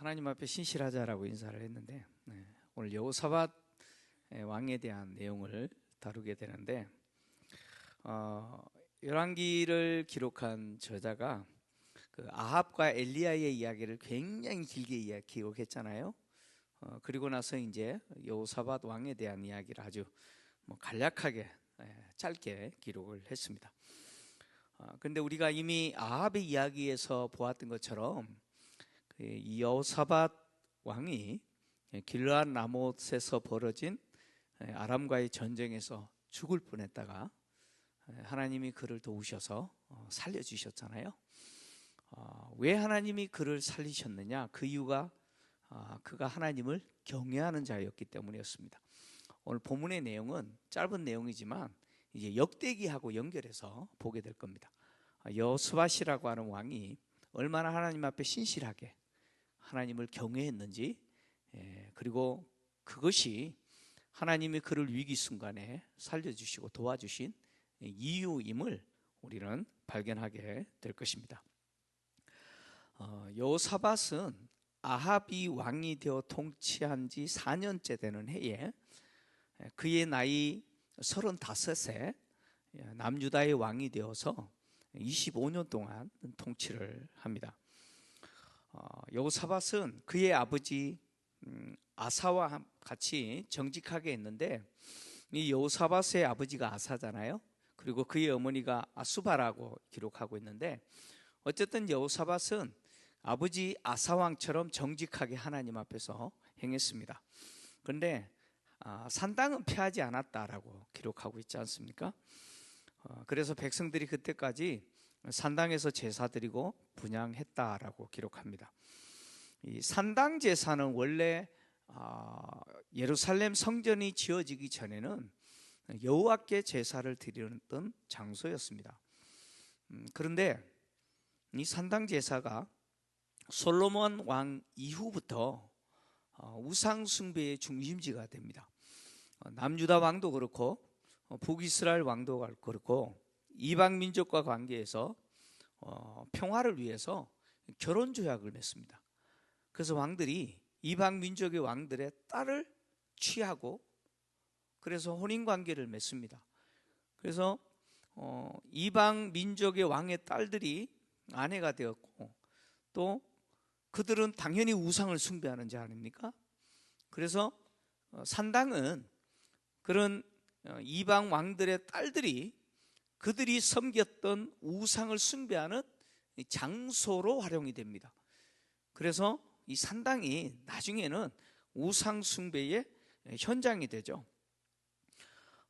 하나님 앞에 신실하자라고 인사를 했는데 오늘 여호사밧 왕에 대한 내용을 다루게 되는데 열왕기를 기록한 저자가 그 아합과 엘리야의 이야기를 굉장히 길게 기록했잖아요. 그리고 나서 이제 여호사밧 왕에 대한 이야기를 아주 간략하게 짧게 기록을 했습니다. 그런데 우리가 이미 아합의 이야기에서 보았던 것처럼 이 여호사밧 왕이 길르앗 라못에서 벌어진 아람과의 전쟁에서 죽을 뻔했다가 하나님이 그를 도우셔서 살려주셨잖아요. 왜 하나님이 그를 살리셨느냐? 그 이유가 그가 하나님을 경외하는 자였기 때문이었습니다. 오늘 본문의 내용은 짧은 내용이지만 이제 역대기하고 연결해서 보게 될 겁니다. 여호사밧이라고 하는 왕이 얼마나 하나님 앞에 신실하게 하나님을 경외했는지, 그리고 그것이 하나님이 그를 위기 순간에 살려주시고 도와주신 이유임을 우리는 발견하게 될 것입니다. 여호사밧은 아합이 왕이 되어 통치한 지 4년째 되는 해에 그의 나이 35세 남유다의 왕이 되어서 25년 동안 통치를 합니다. 여호사밧은 그의 아버지 아사와 같이 정직하게 했는데, 이 여호사밧의 아버지가 아사잖아요. 그리고 그의 어머니가 아수바라고 기록하고 있는데, 어쨌든 여호사밧은 아버지 아사왕처럼 정직하게 하나님 앞에서 행했습니다. 그런데 산당은 피하지 않았다라고 기록하고 있지 않습니까? 그래서 백성들이 그때까지 산당에서 제사 드리고 분향했다라고 기록합니다. 이 산당 제사는 원래 예루살렘 성전이 지어지기 전에는 여호와께 제사를 드리던 장소였습니다. 그런데 이 산당 제사가 솔로몬 왕 이후부터 우상 숭배의 중심지가 됩니다. 남유다 왕도 그렇고 북이스라엘 왕도 그렇고 이방 민족과 관계에서 평화를 위해서 결혼 조약을 맺습니다. 그래서 왕들이 이방 민족의 왕들의 딸을 취하고 그래서 혼인 관계를 맺습니다. 그래서 이방 민족의 왕의 딸들이 아내가 되었고, 또 그들은 당연히 우상을 숭배하는 자 아닙니까? 그래서 산당은 그런 이방 왕들의 딸들이 그들이 섬겼던 우상을 숭배하는 장소로 활용이 됩니다. 그래서 이 산당이 나중에는 우상 숭배의 현장이 되죠.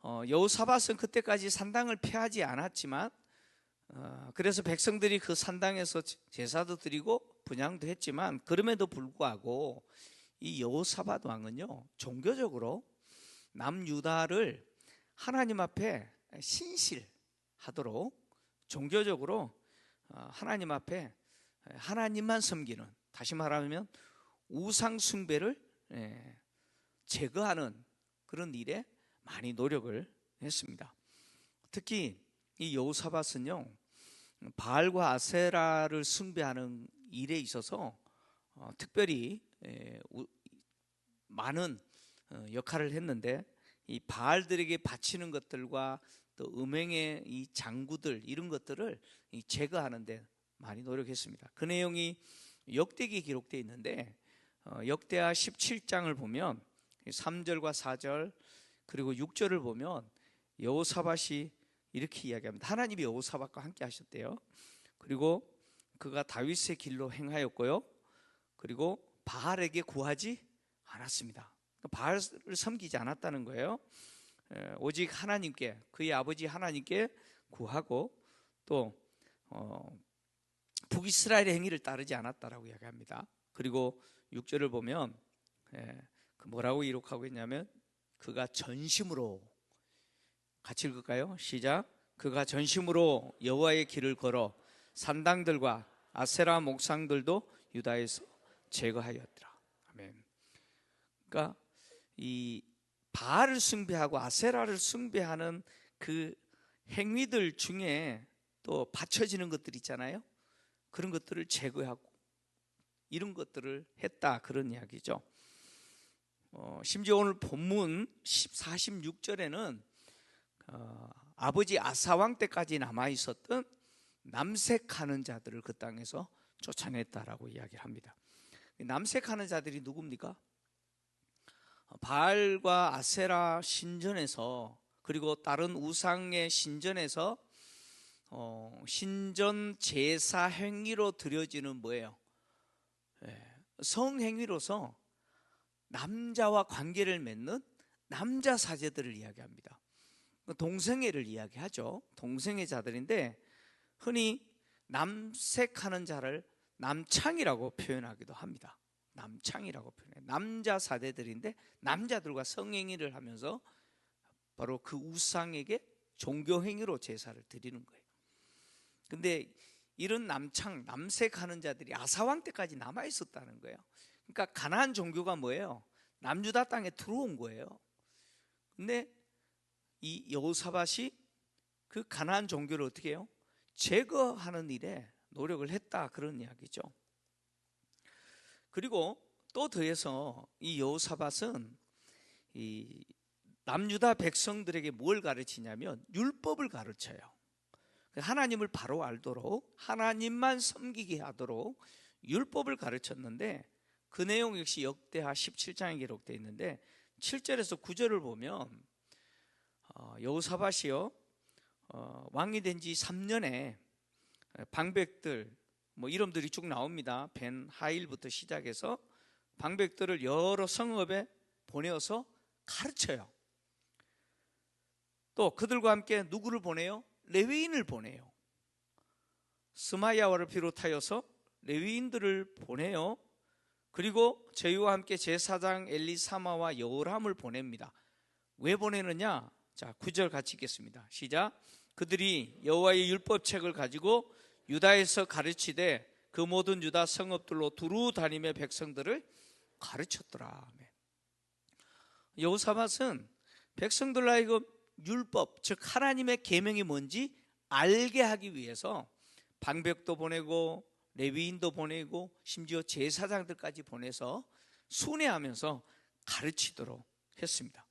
여호사밧은 그때까지 산당을 폐하지 않았지만, 그래서 백성들이 그 산당에서 제사도 드리고 분향도 했지만, 그럼에도 불구하고 이 여호사밧 왕은요, 종교적으로 남유다를 하나님 앞에 신실하도록 종교적으로 하나님 앞에 하나님만 섬기는, 다시 말하면 우상 숭배를 제거하는 그런 일에 많이 노력을 했습니다. 특히 이 여호사밧은요, 바알과 아세라를 숭배하는 일에 있어서 특별히 많은 역할을 했는데, 이 바알들에게 바치는 것들과 또 음행의 이 장구들, 이런 것들을 제거하는 데 많이 노력했습니다. 그 내용이 역대기에 기록되어 있는데, 역대하 17장을 보면 3절과 4절 그리고 6절을 보면 여호사밧이 이렇게 이야기합니다. 하나님이 여호사밧과 함께 하셨대요. 그리고 그가 다윗의 길로 행하였고요, 그리고 바알에게 구하지 않았습니다. 바알을 섬기지 않았다는 거예요. 오직 하나님께, 그의 아버지 하나님께 구하고, 또 북이스라엘의 행위를 따르지 않았다라고 이야기합니다. 그리고 6절을 보면 뭐라고 기록하고 있냐면, 그가 전심으로, 같이 읽을까요? 시작. 그가 전심으로 여호와의 길을 걸어 산당들과 아세라 목상들도 유다에서 제거하였더라. 아멘. 그러니까 이 바알을 숭배하고 아세라를 숭배하는 그 행위들 중에 또 바쳐지는 것들 있잖아요. 그런 것들을 제거하고 이런 것들을 했다, 그런 이야기죠. 심지어 오늘 본문 46절에는 아버지 아사왕 때까지 남아있었던 남색하는 자들을 그 땅에서 쫓아냈다라고 이야기를 합니다. 남색하는 자들이 누굽니까? 바알과 아세라 신전에서, 그리고 다른 우상의 신전에서 신전 제사 행위로 드려지는 뭐예요? 성행위로서 남자와 관계를 맺는 남자 사제들을 이야기합니다. 동성애를 이야기하죠. 동성애 자들인데 흔히 남색하는 자를 남창이라고 표현하기도 합니다. 남창이라고 표현해요. 남자 사제들인데 남자들과 성행위를 하면서 바로 그 우상에게 종교행위로 제사를 드리는 거예요. 근데 이런 남색하는 자들이 아사왕 때까지 남아 있었다는 거예요. 그러니까 가나안 종교가 뭐예요? 남유다 땅에 들어온 거예요. 근데 이 여호사밧이 그 가나안 종교를 어떻게 해요? 제거하는 일에 노력을 했다, 그런 이야기죠. 그리고 또 더해서 이 여호사밧은 이 남유다 백성들에게 뭘 가르치냐면 율법을 가르쳐요. 하나님을 바로 알도록, 하나님만 섬기게 하도록 율법을 가르쳤는데, 그 내용 역시 역대하 17장에 기록되어 있는데 7절에서 9절을 보면 여호사밧이요 왕이 된 지 3년에 방백들 이름들이 쭉 나옵니다. 벤 하일부터 시작해서 방백들을 여러 성읍에 보내어서 가르쳐요. 또 그들과 함께 누구를 보내요? 레위인을 보내요. 스마야와를 비롯하여서 레위인들을 보내요. 그리고 저희와 함께 제사장 엘리사마와 여호람을 보냅니다. 왜 보내느냐? 자, 9절 같이 읽겠습니다. 시작. 그들이 여호와의 율법책을 가지고 유다에서 가르치되 그 모든 유다 성읍들로 두루 다니며 백성들을 가르쳤더라. 여호사밧은 백성들로 하여금 율법, 즉 하나님의 계명이 뭔지 알게 하기 위해서 방백도 보내고 레위인도 보내고 심지어 제사장들까지 보내서 순회하면서 가르치도록 했습니다.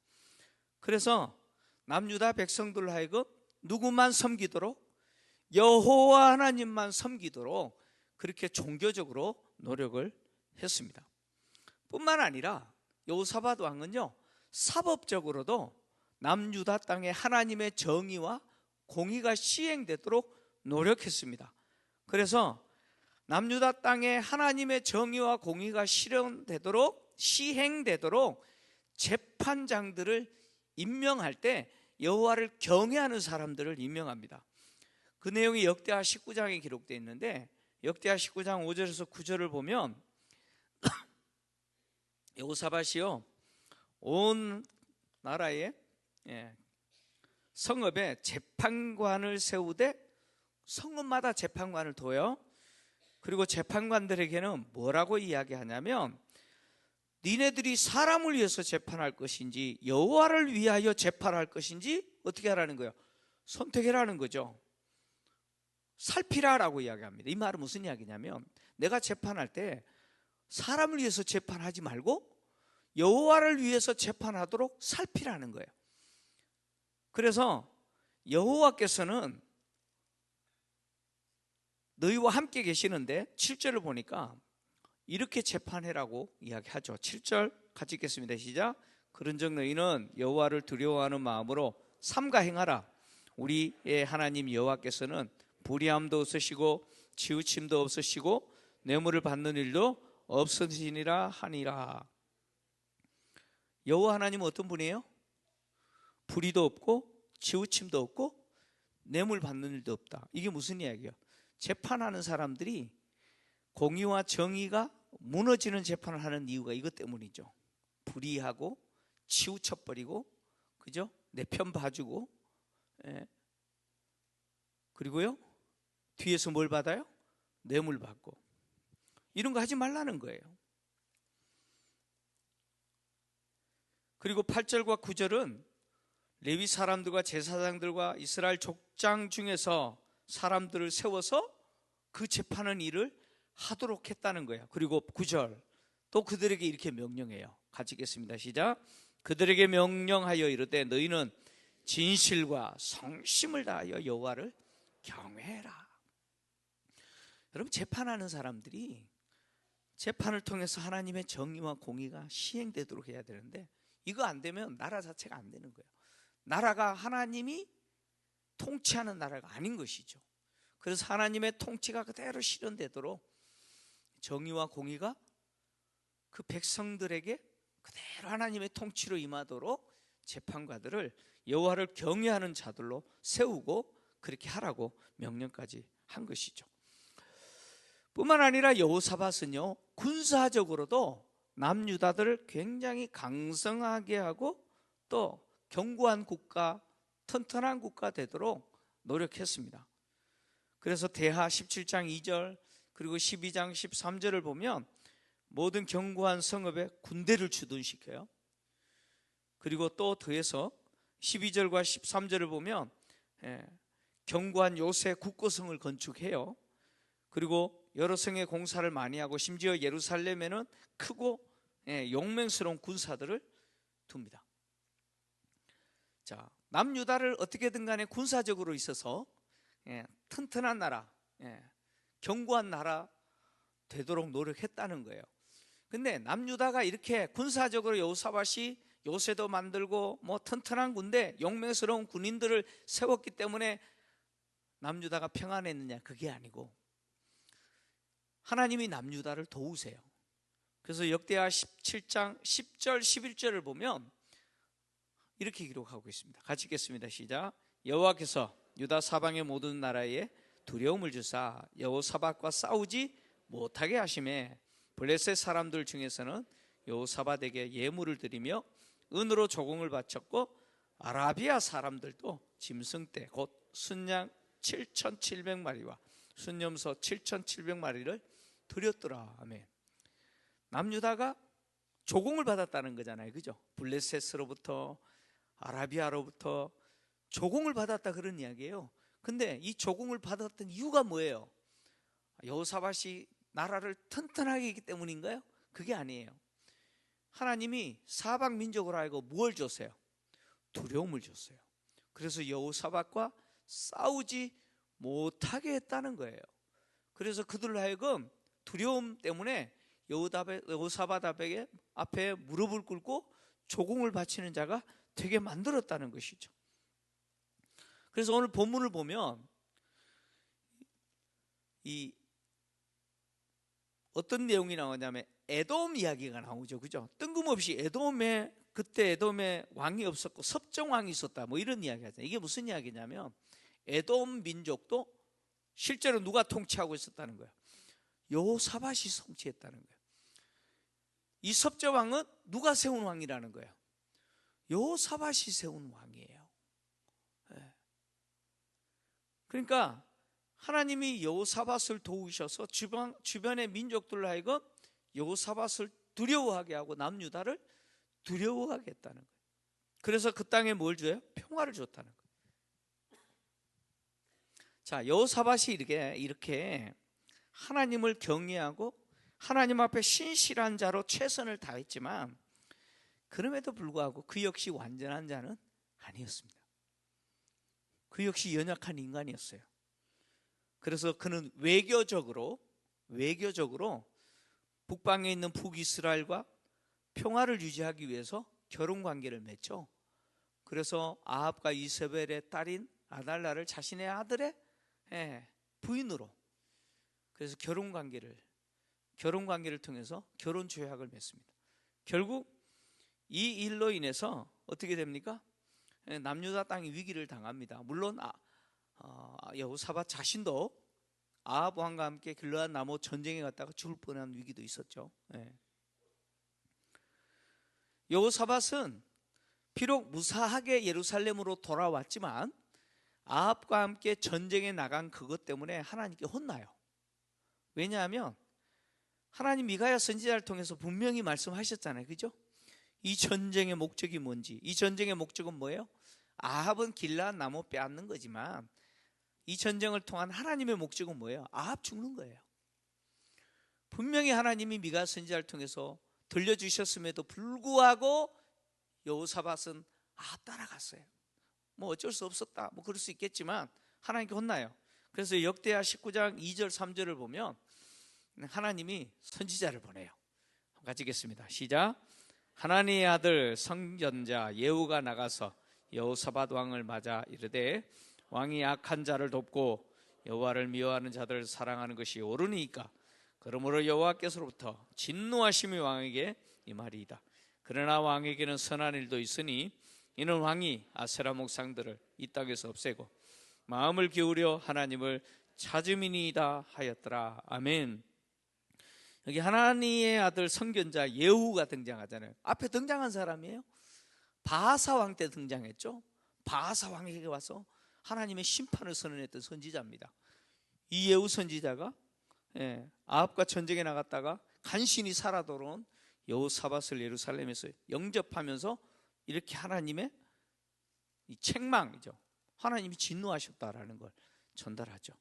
그래서 남유다 백성들로 하여금 누구만 섬기도록, 여호와 하나님만 섬기도록 그렇게 종교적으로 노력을 했습니다. 뿐만 아니라 여호사밧 왕은요 사법적으로도 남유다 땅에 하나님의 정의와 공의가 시행되도록 노력했습니다. 그래서 남유다 땅에 하나님의 정의와 공의가 시행되도록 재판장들을 임명할 때 여호와를 경외하는 사람들을 임명합니다. 그 내용이 역대하 19장에 기록되어 있는데 역대하 19장 5절에서 9절을 보면 여호사밧이요 온 나라에 성읍에 재판관을 세우되 성읍마다 재판관을 둬요. 그리고 재판관들에게는 뭐라고 이야기하냐면 니네들이 사람을 위해서 재판할 것인지 여호와를 위하여 재판할 것인지 어떻게 하라는 거예요? 선택해라는 거죠. 살피라라고 이야기합니다. 이 말은 무슨 이야기냐면 내가 재판할 때 사람을 위해서 재판하지 말고 여호와를 위해서 재판하도록 살피라는 거예요. 그래서 여호와께서는 너희와 함께 계시는데 7절을 보니까 이렇게 재판해라고 이야기하죠. 7절 같이 읽겠습니다. 시작. 그런즉 너희는 여호와를 두려워하는 마음으로 삼가 행하라. 우리의 하나님 여호와께서는 불의함도 없으시고 치우침도 없으시고 뇌물을 받는 일도 없으시니라 하니라. 여호와 하나님은 어떤 분이에요? 불의도 없고 치우침도 없고 뇌물 받는 일도 없다. 이게 무슨 이야기예요? 재판하는 사람들이 공의와 정의가 무너지는 재판을 하는 이유가 이것 때문이죠. 불의하고 치우쳐버리고, 그죠? 내 편 봐주고, 그리고요 뒤에서 뭘 받아요? 뇌물 받고. 이런 거 하지 말라는 거예요. 그리고 8절과 9절은 레위 사람들과 제사장들과 이스라엘 족장 중에서 사람들을 세워서 그 재판하는 일을 하도록 했다는 거예요. 그리고 9절 또 그들에게 이렇게 명령해요. 같이 읽겠습니다. 시작. 그들에게 명령하여 이르되 너희는 진실과 성심을 다하여 여호와를 경외해라. 여러분, 재판하는 사람들이 재판을 통해서 하나님의 정의와 공의가 시행되도록 해야 되는데 이거 안 되면 나라 자체가 안 되는 거예요. 나라가 하나님이 통치하는 나라가 아닌 것이죠. 그래서 하나님의 통치가 그대로 실현되도록 정의와 공의가 그 백성들에게 그대로 하나님의 통치로 임하도록 재판관들을 여호와를 경외하는 자들로 세우고 그렇게 하라고 명령까지 한 것이죠. 뿐만 아니라 여호사밧은요, 군사적으로도 남유다들을 굉장히 강성하게 하고 또 견고한 국가, 튼튼한 국가 되도록 노력했습니다. 그래서 대하 17장 2절 그리고 12장 13절을 보면 모든 견고한 성읍에 군대를 주둔시켜요. 그리고 또 더해서 12절과 13절을 보면 견고한 요새 국고성을 건축해요. 그리고 여러 성의 공사를 많이 하고 심지어 예루살렘에는 크고 용맹스러운 군사들을 둡니다. 자, 남유다를 어떻게든 간에 군사적으로 있어서 튼튼한 나라, 견고한 나라 되도록 노력했다는 거예요. 근데 남유다가 이렇게 군사적으로 여호사밧이 요새도 만들고 뭐 튼튼한 군대, 용맹스러운 군인들을 세웠기 때문에 남유다가 평안했느냐? 그게 아니고 하나님이 남유다를 도우세요. 그래서 역대하 17장 10절 11절을 보면 이렇게 기록하고 있습니다. 같이 읽겠습니다. 시작. 여호와께서 유다 사방의 모든 나라에 두려움을 주사 여호사밧과 싸우지 못하게 하심에 블레셋 사람들 중에서는 여호사밧에게 예물을 드리며 은으로 조공을 바쳤고 아라비아 사람들도 짐승떼 곧 순양 7,700마리와 순염소 7,700마리를 드렸더라. 아멘. 남유다가 조공을 받았다는 거잖아요. 그죠? 블레셋으로부터 아라비아로부터 조공을 받았다 그런 이야기예요. 근데 이 조공을 받았던 이유가 뭐예요? 여호사밧이 나라를 튼튼하게 했기 때문인가요? 그게 아니에요. 하나님이 사방 민족으로 하여금 무엇을 줬어요? 두려움을 줬어요. 그래서 여호사밧과 싸우지 못하게 했다는 거예요. 그래서 그들로 하여금 두려움 때문에 여호사밧 앞에 무릎을 꿇고 조공을 바치는 자가 되게 만들었다는 것이죠. 그래서 오늘 본문을 보면 이 어떤 내용이 나오냐면 에돔 이야기가 나오죠. 그죠? 뜬금없이 그때 에돔에 왕이 없었고 섭정 왕이 있었다. 뭐 이런 이야기 하잖아요. 이게 무슨 이야기냐면 에돔 민족도 실제로 누가 통치하고 있었다는 거예요? 여호사밧이 통치했다는 거예요. 이 섭정 왕은 누가 세운 왕이라는 거예요? 여호사밧이 세운 왕이에요. 그러니까 하나님이 여호사밧을 도우셔서 주변의 민족들로 하여금 여호사밧을 두려워하게 하고 남유다를 두려워하게 했다는 거예요. 그래서 그 땅에 뭘 줘요? 평화를 줬다는 거예요. 자, 여호사밧이 이렇게 하나님을 경외하고 하나님 앞에 신실한 자로 최선을 다했지만 그럼에도 불구하고 그 역시 완전한 자는 아니었습니다. 그 역시 연약한 인간이었어요. 그래서 그는 외교적으로 북방에 있는 북이스라엘과 평화를 유지하기 위해서 결혼관계를 맺죠. 그래서 아합과 이세벨의 딸인 아달라를 자신의 아들의 부인으로, 그래서 결혼관계를 통해서 결혼조약을 맺습니다. 결국 이 일로 인해서 어떻게 됩니까? 남유다 땅이 위기를 당합니다. 물론 여호사밧 자신도 아합 왕과 함께 길르앗 나무 전쟁에 갔다가 죽을 뻔한 위기도 있었죠. 여호사밧은 비록 무사하게 예루살렘으로 돌아왔지만 아합과 함께 전쟁에 나간 그것 때문에 하나님께 혼나요. 왜냐하면 하나님 미가야 선지자를 통해서 분명히 말씀하셨잖아요. 그죠? 이 전쟁의 목적이 뭔지. 이 전쟁의 목적은 뭐예요? 아합은 길르앗 나무 빼앗는 거지만 이 전쟁을 통한 하나님의 목적은 뭐예요? 아합 죽는 거예요. 분명히 하나님이 미가 선지자를 통해서 들려주셨음에도 불구하고 여호사밧은 따라갔어요. 뭐 어쩔 수 없었다, 뭐 그럴 수 있겠지만 하나님께 혼나요. 그래서 역대하 19장 2절 3절을 보면 하나님이 선지자를 보내요. 같이 읽겠습니다. 시작. 하나님의 아들 선지자 예후가 나가서 여호사밧 왕을 맞아 이르되 왕이 악한 자를 돕고 여호와를 미워하는 자들을 사랑하는 것이 옳으니까 그러므로 여호와께서로부터 진노하심이 왕에게 임하리이다. 그러나 왕에게는 선한 일도 있으니 이는 왕이 아세라 목상들을 이 땅에서 없애고 마음을 기울여 하나님을 찾음이니이다 하였더라. 아멘. 여기 하나님의 아들 선견자 예후가 등장하잖아요. 앞에 등장한 사람이에요. 바하사 왕 때 등장했죠. 바하사 왕에게 와서 하나님의 심판을 선언했던 선지자입니다. 이 예후 선지자가 아합과 전쟁에 나갔다가 간신히 살아 돌아온 여호사밧을 예루살렘에서 영접하면서 이렇게 하나님의 이 책망이죠. 하나님이 진노하셨다라는 걸 전달하죠.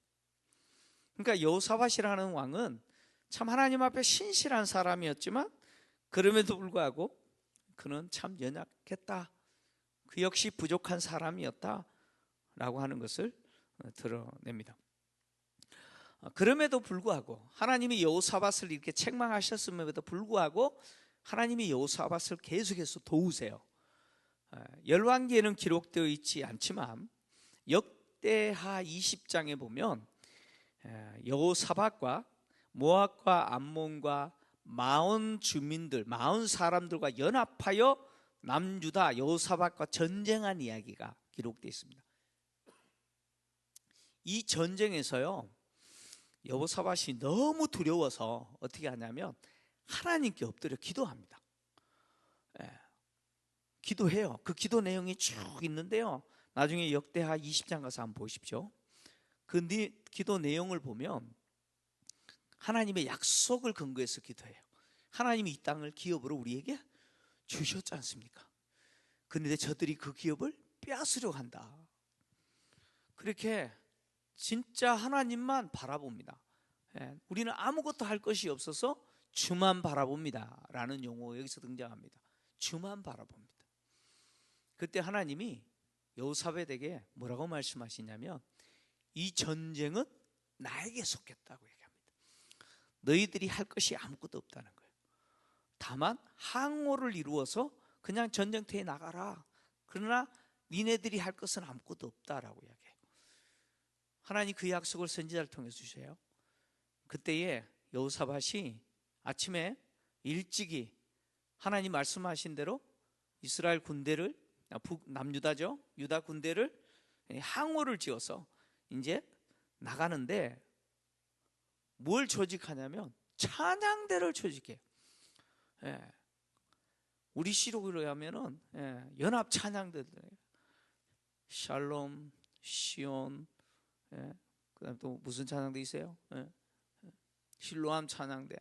그러니까 여호사밧이라는 왕은 참 하나님 앞에 신실한 사람이었지만 그럼에도 불구하고 그는 참 연약했다, 그 역시 부족한 사람이었다라고 하는 것을 드러냅니다. 그럼에도 불구하고 하나님이 여호사밧을 이렇게 책망하셨음에도 불구하고 하나님이 여호사밧을 계속해서 도우세요. 열왕기에는 기록되어 있지 않지만 역대하 20장에 보면 여호사밧과 모압과 암몬과 마온 주민들, 마온 사람들과 연합하여 남유다 여호사밧과 전쟁한 이야기가 기록되어 있습니다. 이 전쟁에서요, 여호사밧이 너무 두려워서 어떻게 하냐면 하나님께 엎드려 기도합니다. 기도해요. 그 기도 내용이 쭉 있는데요, 나중에 역대하 20장 가서 한번 보십시오. 그 기도 내용을 보면 하나님의 약속을 근거해서 기도해요. 하나님이 이 땅을 기업으로 우리에게 주셨지 않습니까? 그런데 저들이 그 기업을 빼앗으려고 한다. 그렇게 진짜 하나님만 바라봅니다. 우리는 아무것도 할 것이 없어서 주만 바라봅니다 라는 용어가 여기서 등장합니다. 주만 바라봅니다. 그때 하나님이 여호사밧에게 뭐라고 말씀하시냐면 이 전쟁은 나에게 속했다고 얘기합니다. 너희들이 할 것이 아무것도 없다는 거예요. 다만 항오를 이루어서 그냥 전쟁터에 나가라. 그러나 니네들이 할 것은 아무것도 없다라고 이야기해요. 하나님 그 약속을 선지자를 통해서 주세요. 그때에 여호사밧이 아침에 일찍이 하나님 말씀하신 대로 이스라엘 군대를, 남유다죠, 유다 군대를 항오를 지어서 이제 나가는데 뭘 조직하냐면 찬양대를 조직해요. 우리 시록으로 하면은 연합 찬양대들, 샬롬, 시온, 그다음 또 무슨 찬양대 있어요? 실로암 찬양대.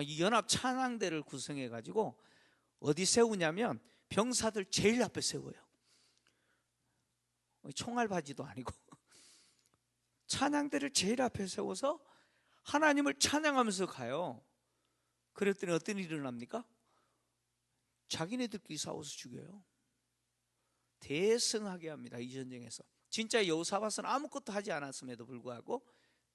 이 연합 찬양대를 구성해 가지고 어디 세우냐면 병사들 제일 앞에 세워요. 총알바지도 아니고 찬양대를 제일 앞에 세워서 하나님을 찬양하면서 가요. 그랬더니 어떤 일이 일어납니까? 자기네들끼리 싸워서 죽여요. 대승하게 합니다. 이 전쟁에서 진짜 여호사밧은 아무것도 하지 않았음에도 불구하고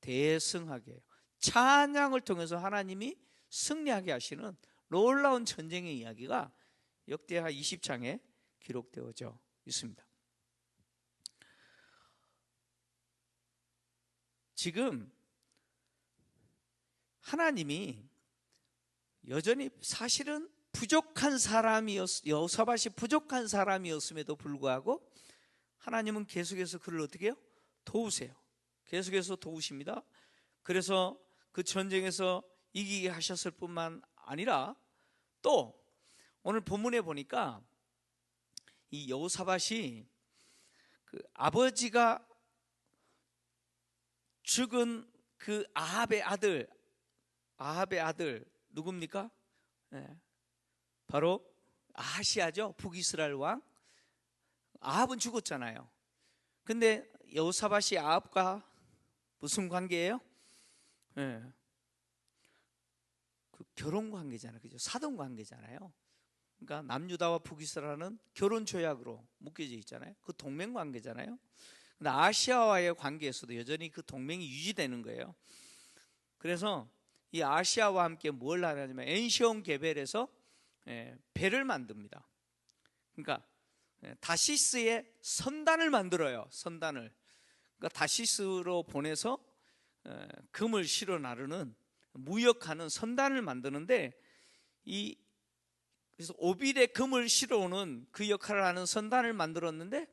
대승하게 해요. 찬양을 통해서 하나님이 승리하게 하시는 놀라운 전쟁의 이야기가 역대하 20장에 기록되어져 있습니다. 지금 하나님이 여전히 사실은 부족한 여호사밧이 부족한 사람이었음에도 불구하고 하나님은 계속해서 그를 어떻게 해요? 도우세요. 계속해서 도우십니다. 그래서 그 전쟁에서 이기게 하셨을 뿐만 아니라 또 오늘 본문에 보니까 이 여호사밧이 그 아버지가 죽은 그 아합의 아들 누굽니까? 바로 아하시아죠. 북이스라엘 왕. 아합은 죽었잖아요. 근데 여호사밧이 아합과 무슨 관계예요? 결혼 관계잖아요. 그죠? 사돈 관계잖아요. 그러니까 남유다와 북이스라엘은 결혼 조약으로 묶여져 있잖아요. 그 동맹 관계잖아요. 근데 아시아와의 관계에서도 여전히 그 동맹이 유지되는 거예요. 그래서 이 아시아와 함께 뭘 하냐면 엔시온 게벨에서 배를 만듭니다. 그러니까 다시스에 선단을 만들어요. 선단을. 그러니까 다시스로 보내서 금을 실어 나르는 무역하는 선단을 만드는데 그래서 오빌에 금을 실어오는 그 역할을 하는 선단을 만들었는데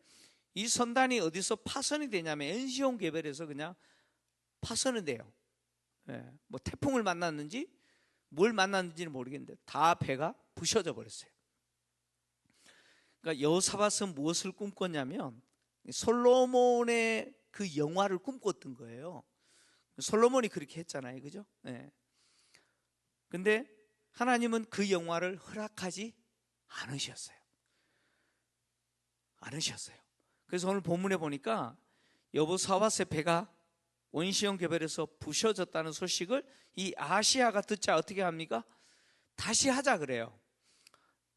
이 선단이 어디서 파손이 되냐면 엔시온 게벨에서 그냥 파손이 돼요. 뭐 태풍을 만났는지 뭘 만났는지는 모르겠는데 다 배가 부셔져 버렸어요. 그러니까 여호사밧은 무엇을 꿈꿨냐면 솔로몬의 그 영화를 꿈꿨던 거예요. 솔로몬이 그렇게 했잖아요, 그죠? 근데 하나님은 그 영화를 허락하지 않으셨어요. 그래서 오늘 본문에 보니까 여호사밧의 배가 온시온 게벨에서 부셔졌다는 소식을 이 아시아가 듣자 어떻게 합니까? 다시 하자 그래요.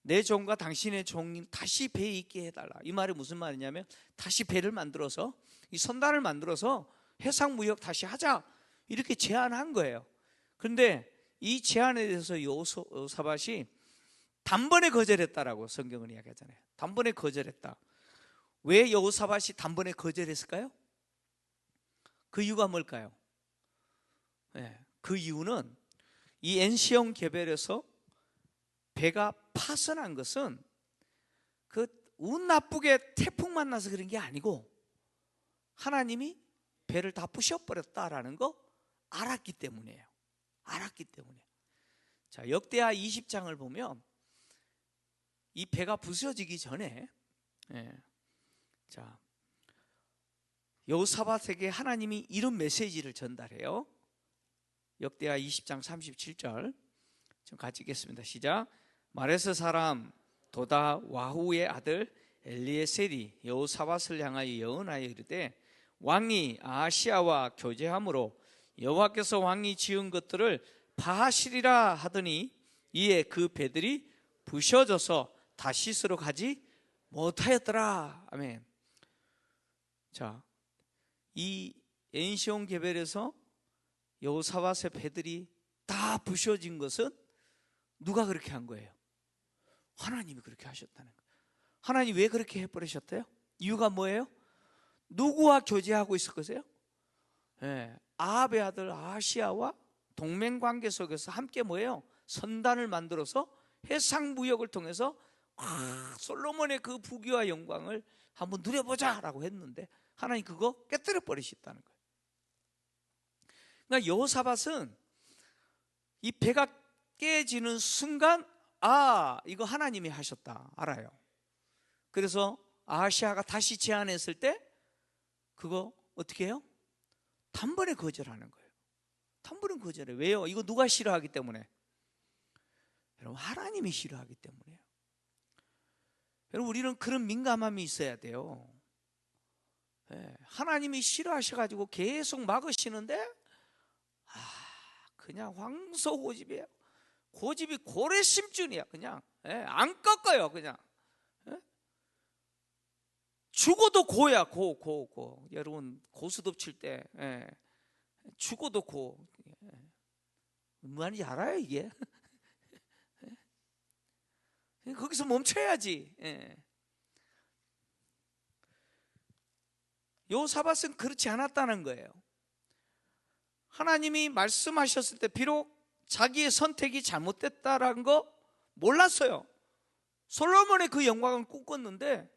내 종과 당신의 종님 다시 배에 있게 해달라. 이 말이 무슨 말이냐면 다시 배를 만들어서 이 선단을 만들어서 해상 무역 다시 하자 이렇게 제안한 거예요. 그런데 이 제안에 대해서 여호사밧이 단번에 거절했다라고 성경은 이야기하잖아요. 단번에 거절했다. 왜 여호사밧이 단번에 거절했을까요? 그 이유가 뭘까요? 그 이유는 이 엔시온 게벨에서 배가 파손한 것은 그 운 나쁘게 태풍 만나서 그런 게 아니고 하나님이 배를 다 부셔버렸다라는 거 알았기 때문이에요. 자, 역대하 20장을 보면 이 배가 부서지기 전에 자, 여호사밧에게 하나님이 이런 메시지를 전달해요. 역대하 20장 37절 좀 같이 읽겠습니다. 시작. 마레스 사람 도다 와후의 아들 엘리에셀이 여호사밧을 향하여 예언하여 이르되 왕이 아시아와 교제함으로 여호와께서 왕이 지은 것들을 파하시리라 하더니 이에 그 배들이 부셔져서 다시스로 가지 못하였더라. 아멘. 자, 이 엔시온 게벨에서 여호사밧의 배들이 다 부셔진 것은 누가 그렇게 한 거예요? 하나님이 그렇게 하셨다는 거예요. 하나님 왜 그렇게 해버리셨대요? 이유가 뭐예요? 누구와 교제하고 있었겠어요? 아합의 아들 아시아와 동맹관계 속에서 함께 뭐예요? 선단을 만들어서 해상무역을 통해서 솔로몬의 그 부귀와 영광을 한번 누려보자라고 했는데 하나님 그거 깨뜨려 버리셨다는 거예요. 그러니까 여호사밧은 이 배가 깨지는 순간 이거 하나님이 하셨다 알아요. 그래서 아시아가 다시 제안했을 때 그거 어떻게 해요? 단번에 거절하는 거예요. 단번에 거절해요. 왜요? 이거 누가 싫어하기 때문에? 여러분 하나님이 싫어하기 때문에요. 여러분 우리는 그런 민감함이 있어야 돼요. 하나님이 싫어하셔가지고 계속 막으시는데 그냥 황소고집이에요. 고집이 고래심준이야. 그냥 안 꺾어요. 그냥 죽어도 고야. 고. 여러분 고수톱 칠 때 죽어도 고. 뭐하는지 알아요 이게? 거기서 멈춰야지. 여호사밧은 그렇지 않았다는 거예요. 하나님이 말씀하셨을 때 비록 자기의 선택이 잘못됐다라는 거 몰랐어요. 솔로몬의 그 영광을 꿈꿨는데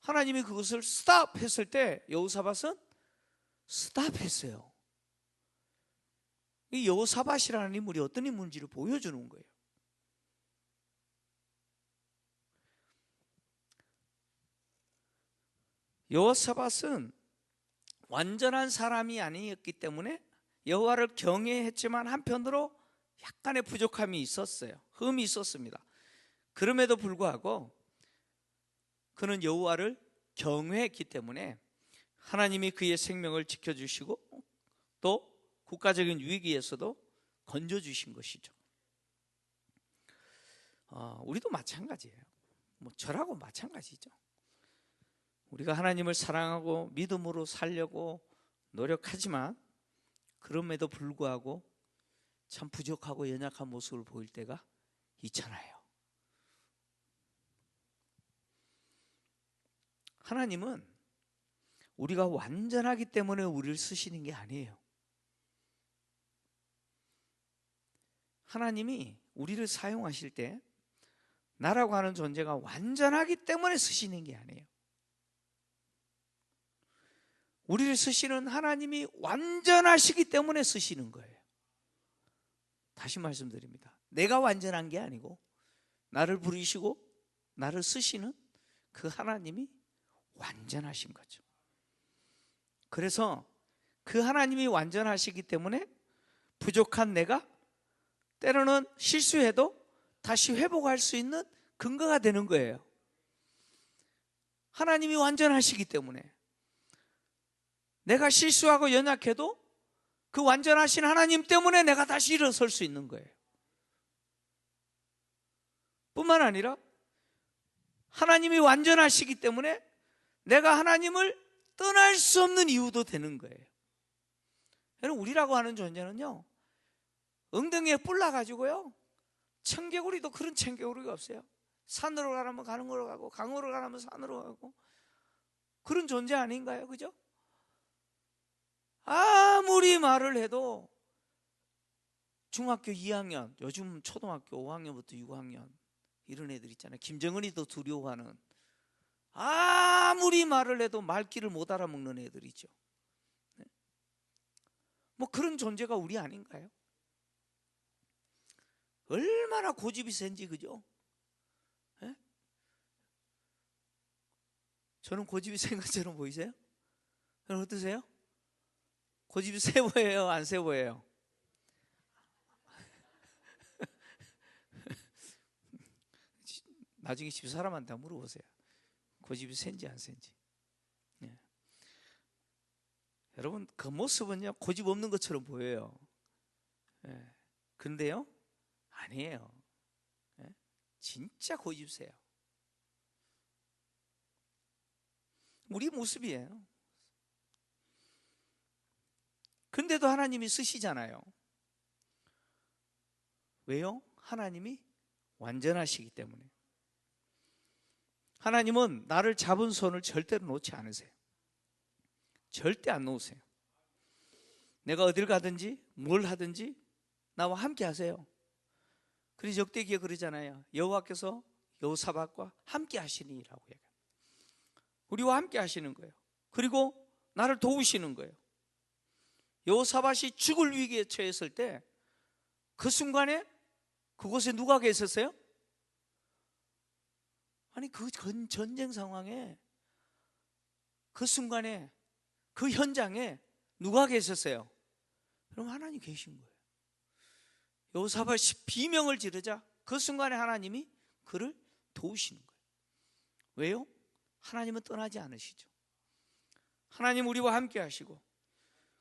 하나님이 그것을 스탑했을 때 여호사밧은 스탑했어요. 이 여호사밧이라는 인물이 어떤 인물인지를 보여주는 거예요. 여호사밧은 완전한 사람이 아니었기 때문에 여호와를 경외했지만 한편으로 약간의 부족함이 있었어요. 흠이 있었습니다. 그럼에도 불구하고 그는 여호와를 경외했기 때문에 하나님이 그의 생명을 지켜주시고 또 국가적인 위기에서도 건져주신 것이죠. 우리도 마찬가지예요. 뭐 저라고 마찬가지죠. 우리가 하나님을 사랑하고 믿음으로 살려고 노력하지만 그럼에도 불구하고 참 부족하고 연약한 모습을 보일 때가 있잖아요. 하나님은 우리가 완전하기 때문에 우리를 쓰시는 게 아니에요. 하나님이 우리를 사용하실 때 나라고 하는 존재가 완전하기 때문에 쓰시는 게 아니에요. 우리를 쓰시는 하나님이 완전하시기 때문에 쓰시는 거예요. 다시 말씀드립니다. 내가 완전한 게 아니고 나를 부르시고 나를 쓰시는 그 하나님이 완전하신 거죠. 그래서 그 하나님이 완전하시기 때문에 부족한 내가 때로는 실수해도 다시 회복할 수 있는 근거가 되는 거예요. 하나님이 완전하시기 때문에 내가 실수하고 연약해도 그 완전하신 하나님 때문에 내가 다시 일어설 수 있는 거예요. 뿐만 아니라 하나님이 완전하시기 때문에 내가 하나님을 떠날 수 없는 이유도 되는 거예요. 여러분, 우리라고 하는 존재는요, 엉덩이에 뿔 나가지고요, 청개구리도 그런 청개구리가 없어요. 산으로 가라면 가는 거로 가고 강으로 가라면 산으로 가고 그런 존재 아닌가요? 그죠? 아무리 말을 해도 중학교 2학년, 요즘 초등학교 5학년부터 6학년 이런 애들 있잖아요. 김정은이 더 두려워하는, 아무리 말을 해도 말귀를 못 알아먹는 애들이죠. 뭐 그런 존재가 우리 아닌가요? 얼마나 고집이 센지, 그죠? 네? 저는 고집이 센 것처럼 보이세요? 여러분 어떠세요? 고집이 세 보여요? 안 세 보여요? 나중에 집사람한테 물어보세요. 고집이 센지 안 센지. 네. 여러분, 그 모습은요 고집 없는 것처럼 보여요. 네. 근데요 아니에요. 네? 진짜 고집 세요. 우리 모습이에요. 근데도 하나님이 쓰시잖아요. 왜요? 하나님이 완전하시기 때문에. 하나님은 나를 잡은 손을 절대로 놓지 않으세요. 절대 안 놓으세요. 내가 어딜 가든지 뭘 하든지 나와 함께 하세요. 그래서 역대기에 그러잖아요. 여호와께서 여호사밧과 함께 하시니라고 해요. 우리와 함께 하시는 거예요. 그리고 나를 도우시는 거예요. 여호사밧이 죽을 위기에 처했을 때 그 순간에 그곳에 누가 계셨어요? 아니 그 전쟁 상황에 그 순간에 그 현장에 누가 계셨어요? 그럼 하나님 계신 거예요. 여호사밧이 비명을 지르자 그 순간에 하나님이 그를 도우시는 거예요. 왜요? 하나님은 떠나지 않으시죠. 하나님 우리와 함께 하시고,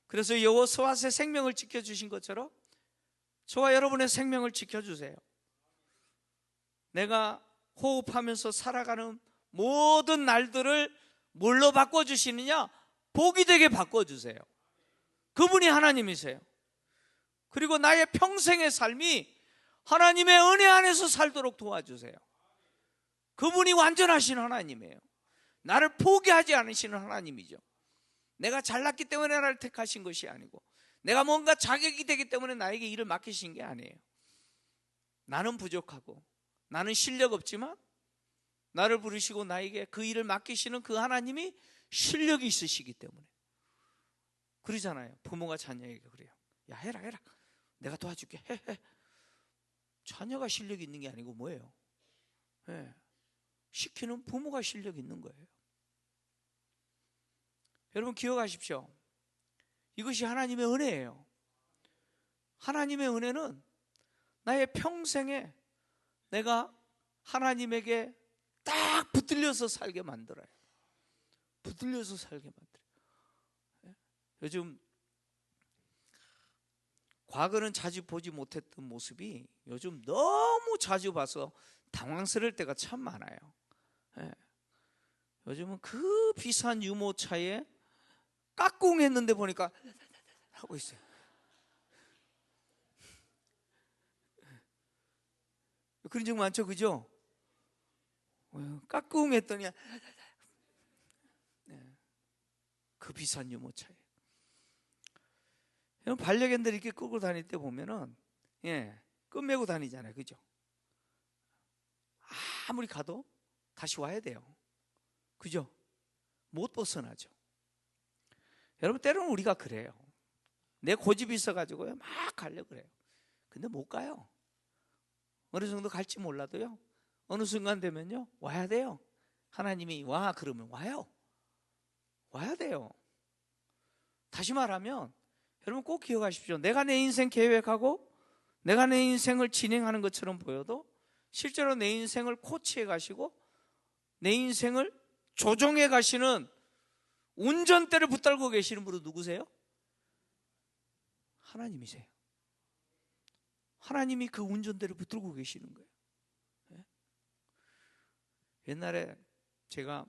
그래서 여호사밧의 생명을 지켜주신 것처럼 저와 여러분의 생명을 지켜주세요. 내가 호흡하면서 살아가는 모든 날들을 뭘로 바꿔주시느냐? 복이 되게 바꿔주세요. 그분이 하나님이세요. 그리고 나의 평생의 삶이 하나님의 은혜 안에서 살도록 도와주세요. 그분이 완전하신 하나님이에요. 나를 포기하지 않으시는 하나님이죠. 내가 잘났기 때문에 나를 택하신 것이 아니고, 내가 뭔가 자격이 되기 때문에 나에게 일을 맡기신 게 아니에요. 나는 부족하고 나는 실력 없지만 나를 부르시고 나에게 그 일을 맡기시는 그 하나님이 실력이 있으시기 때문에. 그러잖아요. 부모가 자녀에게 그래요. 야, 해라 내가 도와줄게. 해. 자녀가 실력이 있는 게 아니고 뭐예요? 네. 시키는 부모가 실력이 있는 거예요. 여러분 기억하십시오. 이것이 하나님의 은혜예요. 하나님의 은혜는 나의 평생에 내가 하나님에게 딱 붙들려서 살게 만들어요. 붙들려서 살게 만들어요. 요즘 과거는 자주 보지 못했던 모습이 요즘 너무 자주 봐서 당황스러울 때가 참 많아요. 예. 요즘은 그 비싼 유모차에 까꿍 했는데 보니까 하고 있어요. 그런 적 많죠, 그죠? 까꿍 했더니 그 비싼 유모차에. 반려견들이 이렇게 끌고 다닐 때 보면은 끝매고 다니잖아요, 그죠? 아무리 가도 다시 와야 돼요, 그죠? 못 벗어나죠. 여러분, 때로는 우리가 그래요. 내 고집이 있어가지고요 막 가려고 그래요. 근데 못 가요. 어느 정도 갈지 몰라도요 어느 순간 되면요 와야 돼요. 하나님이 와 그러면 와요. 와야 돼요. 다시 말하면 여러분 꼭 기억하십시오. 내가 내 인생 계획하고 내가 내 인생을 진행하는 것처럼 보여도 실제로 내 인생을 코치해 가시고 내 인생을 조종해 가시는 운전대를 붙들고 계시는 분은 누구세요? 하나님이세요. 하나님이 그 운전대를 붙들고 계시는 거예요. 옛날에 제가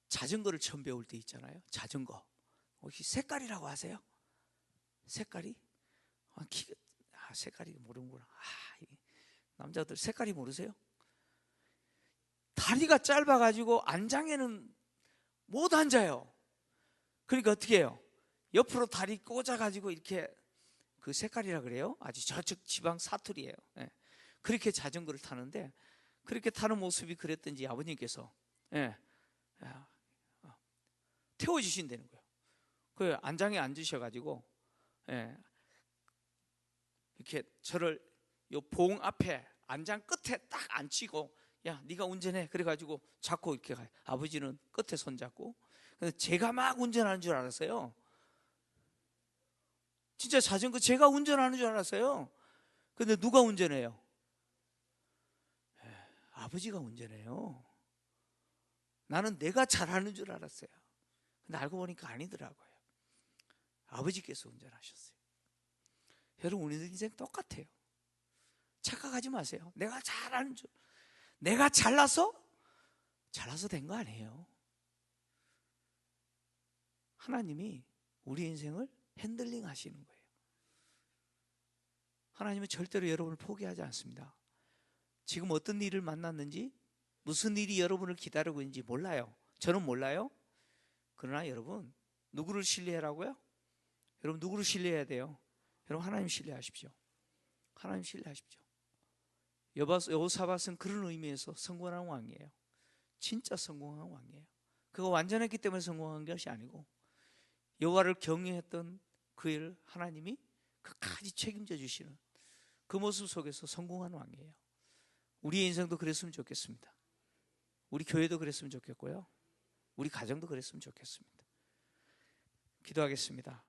자전거를 처음 배울 때 있잖아요. 자전거 혹시 색깔이라고 아세요? 색깔이? 색깔이 모르는구나. 남자들 색깔이 모르세요? 다리가 짧아가지고 안장에는 못 앉아요. 그러니까 어떻게 해요? 옆으로 다리 꽂아가지고 이렇게 그 색깔이라 그래요. 아주 저쪽 지방 사투리예요. 그렇게 자전거를 타는데 그렇게 타는 모습이 그랬던지 아버님께서 태워주신다는 거예요. 그 안장에 앉으셔가지고 이렇게 저를 요 봉 앞에 안장 끝에 딱 앉히고 야 네가 운전해 그래가지고 잡고 이렇게 가요. 아버지는 끝에 손잡고. 제가 막 운전하는 줄 알았어요. 진짜 자전거 제가 운전하는 줄 알았어요. 근데 누가 운전해요? 아버지가 운전해요. 나는 내가 잘하는 줄 알았어요. 근데 알고 보니까 아니더라고요. 아버지께서 운전하셨어요. 여러분 우리 인생 똑같아요. 착각하지 마세요. 내가 잘하는 줄, 내가 잘나서 된 거 아니에요. 하나님이 우리 인생을 핸들링 하시는 거예요. 하나님은 절대로 여러분을 포기하지 않습니다. 지금 어떤 일을 만났는지 무슨 일이 여러분을 기다리고 있는지 몰라요. 저는 몰라요. 그러나 여러분 누구를 신뢰하라고요? 여러분 누구를 신뢰해야 돼요? 여러분 하나님 신뢰하십시오. 하나님 신뢰하십시오. 여호사밧은 그런 의미에서 성공한 왕이에요. 진짜 성공한 왕이에요. 그가 완전했기 때문에 성공한 것이 아니고 여호와를 경외했던 그 일을 하나님이 끝까지 책임져 주시는 그 모습 속에서 성공한 왕이에요. 우리의 인생도 그랬으면 좋겠습니다. 우리 교회도 그랬으면 좋겠고요. 우리 가정도 그랬으면 좋겠습니다. 기도하겠습니다.